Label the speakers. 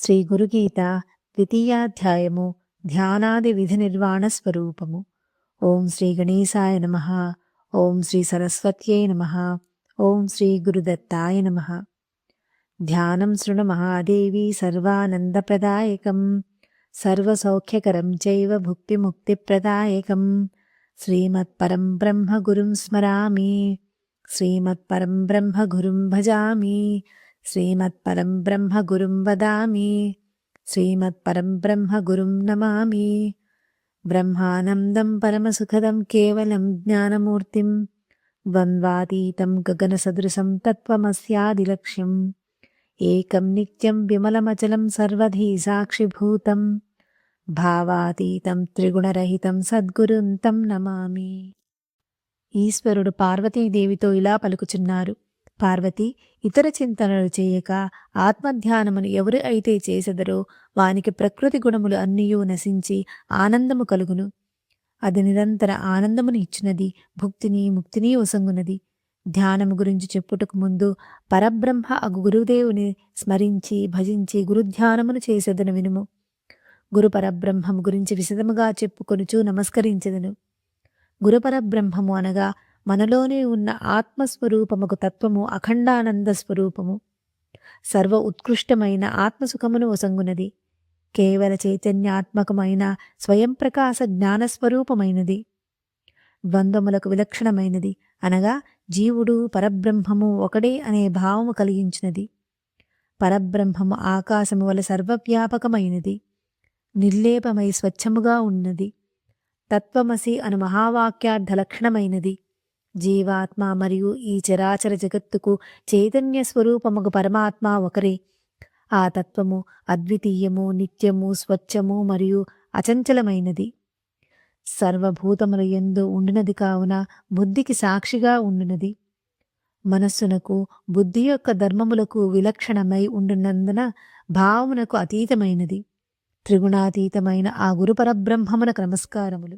Speaker 1: శ్రీ గురుగీత ద్వితీయాధ్యాయము ధ్యానాది విధి నిర్వాణ స్వరూపము. ఓం శ్రీ గణేశాయ నమః. ఓం శ్రీ సరస్వత్యై నమః. ఓం శ్రీ గురుదత్తాయ నమః. ధ్యానం శృణు మహాదేవి సర్వానందప్రదాయకం సర్వసౌఖ్యకరం చైవ భుక్తిముక్తిప్రదాయకం శ్రీమత్పరం బ్రహ్మ గురుం స్మరామి. శ్రీమత్పరం బ్రహ్మ గురుం భజామి. శ్రీమత్పరం బ్రహ్మ గురుం వదామి. శ్రీమత్పరం బ్రహ్మ గురుం నమామి. బ్రహ్మానందం పరమసుఖదం కేవలం జ్ఞానమూర్తిం ద్వంద్వాతీతం గగనసదృశం తత్వమస్యాదిలక్ష్యం ఏకం నిత్యం విమలమచలం సర్వధీ సాక్షిభూతం భావాతీతం త్రిగుణరహితం సద్గురుం తం నమామి. ఈశ్వరుడు పార్వతీదేవితో ఇలా పలుకుచున్నారు. పార్వతి, ఇతర చింతనలు చేయక ఆత్మధ్యానమును ఎవరు అయితే చేసెదరో వానికి ప్రకృతి గుణములు అన్నియూ నశించి ఆనందము కలుగును. అది నిరంతర ఆనందమును ఇచ్చినది, భుక్తిని ముక్తిని ఒసంగునది. ధ్యానము గురించి చెప్పుటకు ముందు పరబ్రహ్మ అగు గురుదేవుని స్మరించి భజించి గురుధ్యానమును చేసేదను వినుము. గురు పరబ్రహ్మము గురించి విశదముగా చెప్పుకొనుచు నమస్కరించెదను. గురుపరబ్రహ్మము అనగా మనలోనే ఉన్న ఆత్మస్వరూపముకు తత్వము అఖండానంద స్వరూపము. సర్వ ఉత్కృష్టమైన ఆత్మసుఖమును ఒసంగునది. కేవల చైతన్యాత్మకమైన స్వయం ప్రకాశ జ్ఞానస్వరూపమైనది. ద్వంద్వములకు విలక్షణమైనది అనగా జీవుడు పరబ్రహ్మము ఒకడే అనే భావము కలిగించినది. పరబ్రహ్మము ఆకాశము వలె సర్వవ్యాపకమైనది, నిర్లేపమై స్వచ్ఛముగా ఉన్నది. తత్వమసి అను మహావాక్యార్థ లక్షణమైనది. జీవాత్మ మరియు ఈ చరాచర జగత్తుకు చైతన్య స్వరూపముగు పరమాత్మ ఒకరే. ఆ తత్వము అద్వితీయము, నిత్యము, స్వచ్ఛము మరియు అచంచలమైనది. సర్వభూతముల యందు ఉండినది కావున బుద్ధికి సాక్షిగా ఉండునది. మనస్సునకు బుద్ధి యొక్క ధర్మములకు విలక్షణమై ఉండునందున భావమునకు అతీతమైనది. త్రిగుణాతీతమైన ఆ గురు పరబ్రహ్మమునకు నమస్కారములు.